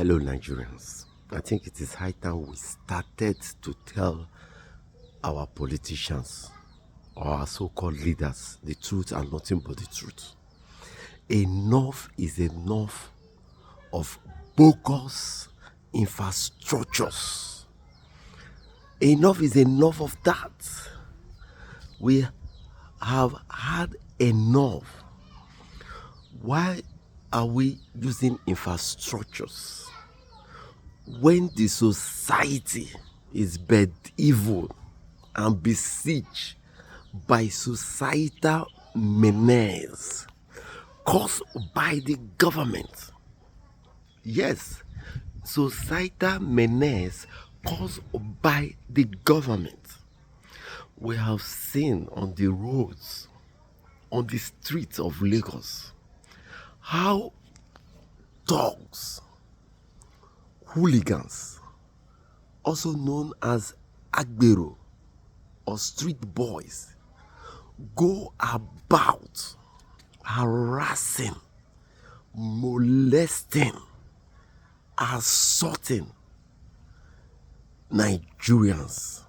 Hello, Nigerians. I think it is high time we started to tell our politicians or our so called leaders the truth and nothing but the truth. Enough is enough of bogus infrastructures. Enough is enough of that. We have had enough. Why are we using infrastructures when the society is bed evil and besieged by societal menace caused by the government? Yes, societal menace caused by the government. We have seen on the roads, on the streets of Lagos, how dogs, hooligans, also known as agbero or street boys, go about harassing, molesting, assaulting Nigerians,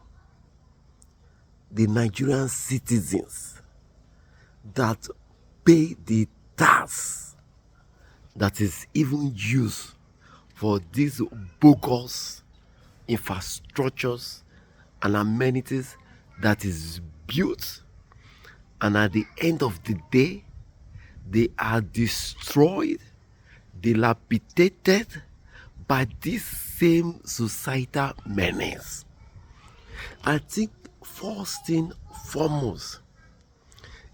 the Nigerian citizens that pay the tax that is even used for these bogus infrastructures and amenities that is built, and at the end of the day they are destroyed, dilapidated by this same societal menace. I think first thing foremost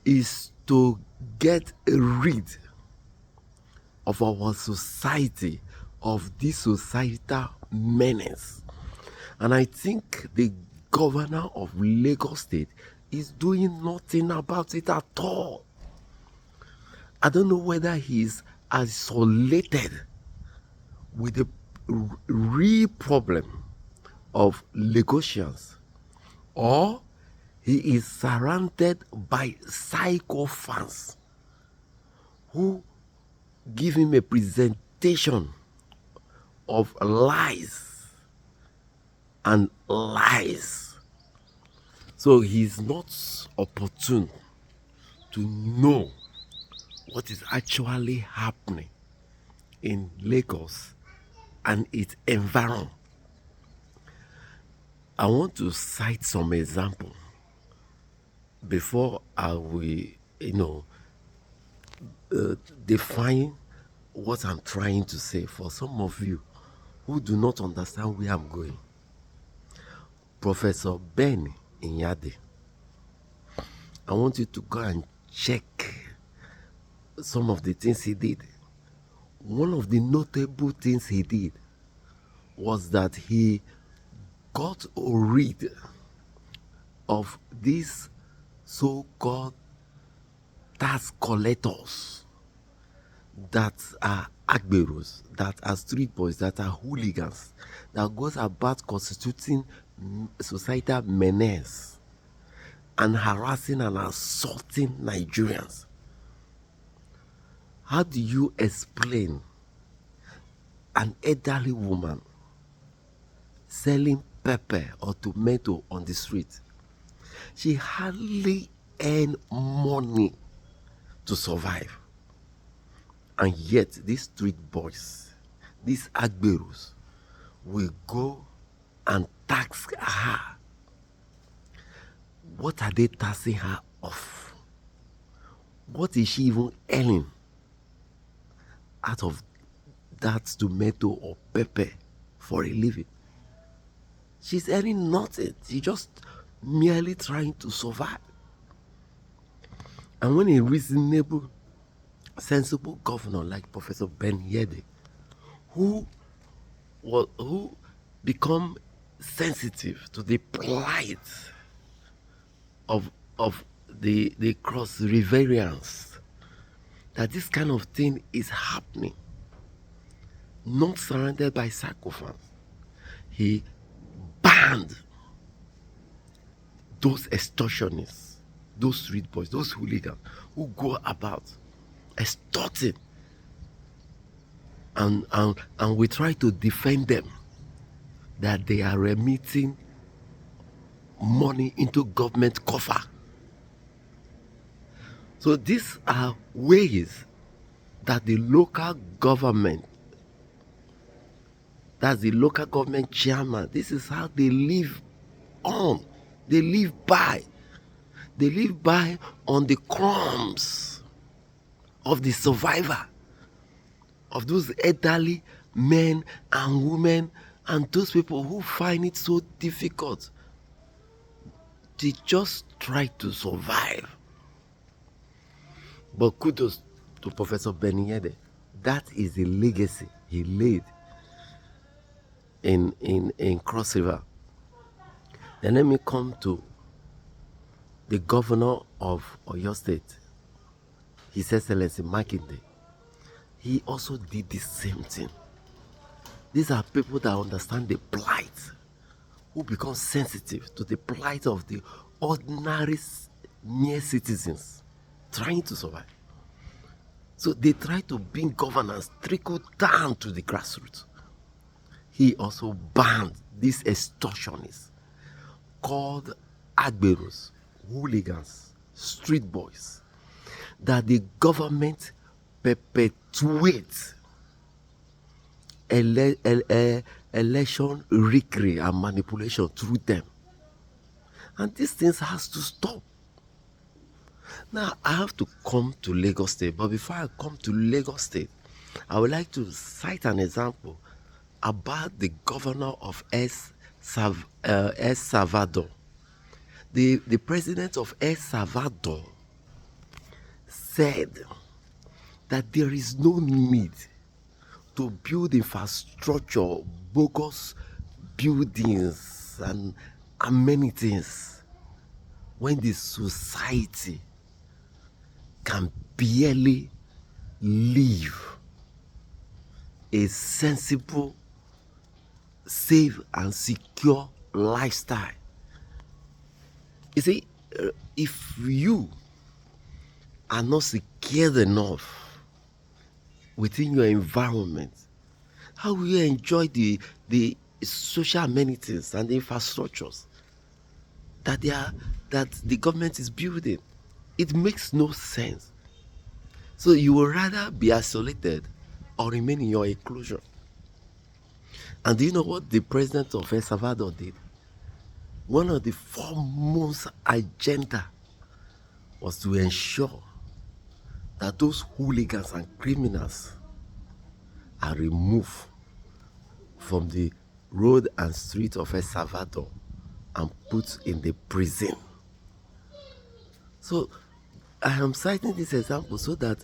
is to get rid of our society, of this societal menace. And I think the governor of Lagos State is doing nothing about it at all. I don't know whether he's isolated with the real problem of Lagosians, or he is surrounded by psychophants who give him a presentation of lies and lies. So he's not opportune to know what is actually happening in Lagos and its environment. I want to cite some example before I will, define what I'm trying to say for some of you who do not understand where I'm going. Professor Ben Inyade, I want you to go and check some of the things he did. One of the notable things he did was that he got rid of these so-called tax collectors that are agberos, that are street boys, that are hooligans, that goes about constituting societal menace and harassing and assaulting Nigerians. How do you explain an elderly woman selling pepper or tomato on the street? She hardly earn money to survive. And yet, these street boys, these agberos, will go and tax her. What are they taxing her off? What is she even earning out of that tomato or pepper for a living? She's earning nothing. She's just merely trying to survive. And when a reasonable, sensible governor like Professor Ben Yede, who become sensitive to the plight of the cross riverians, that this kind of thing is happening, not surrounded by sycophants, he banned those extortionists, those street boys, those hooligans who go about extorting and we try to defend them that they are remitting money into government coffer. So these are ways that the local government, that's the local government chairman, this is how they live on. They live by. They live by on the crumbs of the survivor, of those elderly men and women and those people who find it so difficult. They just try to survive. But kudos to Professor Benny Yede. That is the legacy he laid in Cross River. Then let me come to the governor of Oyo State, His Excellency Makinde. He also did the same thing. These are people that understand the plight, who become sensitive to the plight of the ordinary mere citizens trying to survive. So they try to bring governance trickle down to the grassroots. He also banned these extortionists called agberos, hooligans, street boys, that the government perpetuates election trickery and manipulation through them. And these things has to stop. Now, I have to come to Lagos State, but before I come to Lagos State, I would like to cite an example about the governor of El Salvador. The president of El Salvador said that there is no need to build infrastructure, bogus buildings and amenities when the society can barely live a sensible, safe and secure lifestyle. You see, if you are not secure enough within your environment, how will you enjoy the social amenities and the infrastructures that the government is building? It makes no sense. So you would rather be isolated or remain in your enclosure. And do you know what the president of El Salvador did? One of the foremost agenda was to ensure that those hooligans and criminals are removed from the road and street of El Salvador and put in the prison. So I am citing this example so that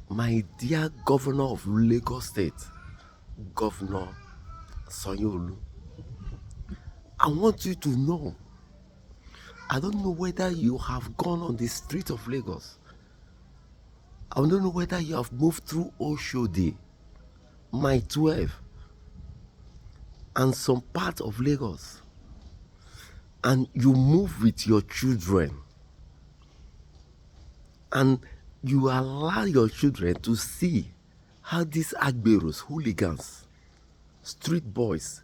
my dear governor of Lagos State, Governor Sanwo-Olu, I want you to know, I don't know whether you have gone on the street of Lagos. I don't know whether you have moved through Oshodi, Mile 12, and some part of Lagos, and you move with your children, and you allow your children to see how these agberos, hooligans, street boys,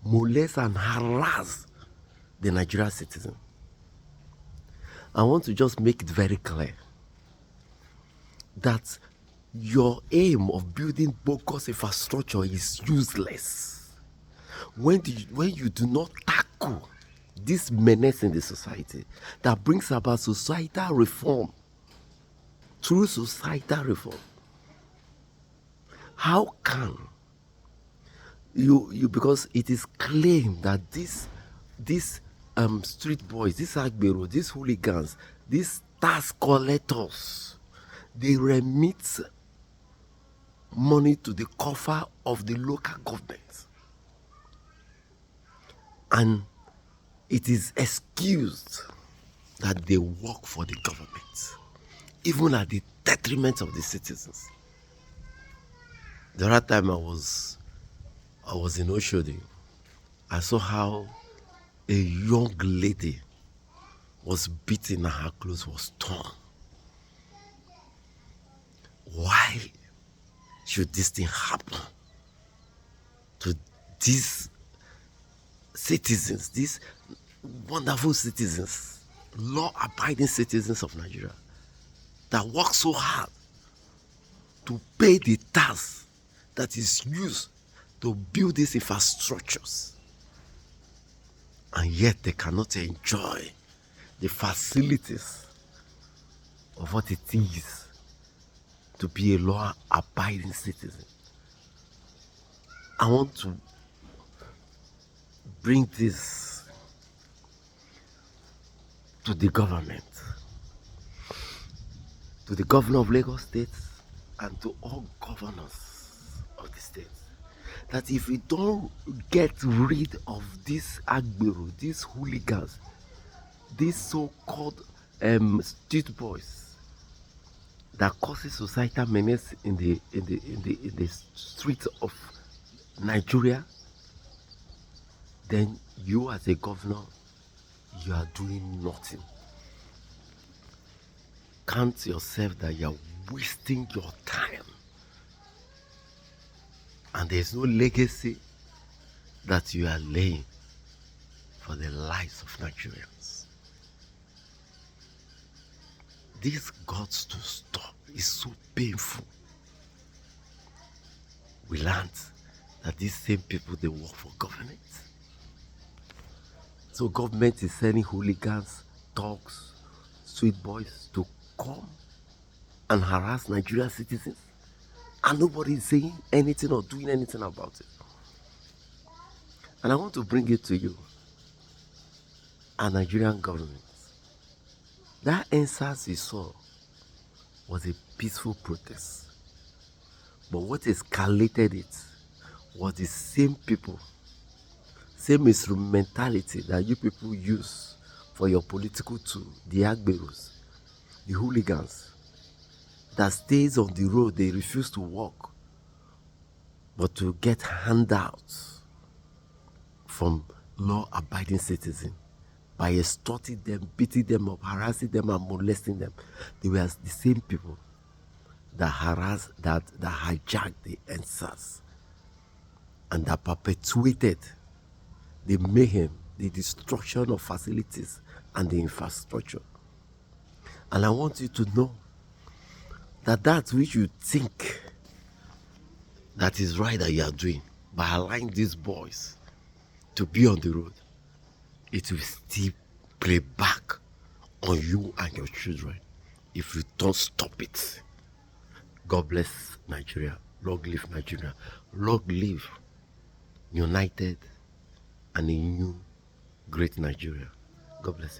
molest and harass the Nigerian citizen. I want to just make it very clear that your aim of building bogus infrastructure is useless when you do not tackle this menace in the society that brings about societal reform. Through societal reform, how can you because it is claimed that these street boys, these agbero, these hooligans, these tax collectors, they remit money to the coffer of the local government, and it is excused that they work for the government, even at the detriment of the citizens. The other time I was in Oshodi, I saw how a young lady was beaten and her clothes was torn. Why should this thing happen these citizens, these wonderful citizens, law-abiding citizens of Nigeria, that work so hard to pay the tax that is used to build these infrastructures, and yet they cannot enjoy the facilities of what it is to be a law-abiding citizen. I want to bring this to the government, to the governor of Lagos State, and to all governors of the state, that if we don't get rid of these agbero, these hooligans, these so-called street boys that causes societal menace in the streets of Nigeria, then you as a governor, you are doing nothing. Count yourself that you are wasting your time, and there's no legacy that you are laying for the lives of Nigerians. This got to stop. It's so painful. We learned that these same people, they work for government. So government is sending hooligans, thugs, sweet boys to come and harass Nigerian citizens, and nobody is saying anything or doing anything about it. And I want to bring it to you, a Nigerian government. That EndSARS you saw was a peaceful protest. But what escalated it was the same people, same instrumentality that you people use for your political tool, the agberos, the hooligans, that stays on the road, they refuse to walk, but to get handouts from law-abiding citizens by extorting them, beating them up, harassing them, and molesting them. They were the same people that hijacked the EndSARS and that perpetuated the mayhem, the destruction of facilities and the infrastructure. And I want you to know that which you think that is right that you are doing by allowing these boys to be on the road, it will still play back on you and your children if you don't stop it. God bless Nigeria. Long live Nigeria. Long live united and a new great Nigeria. God bless you.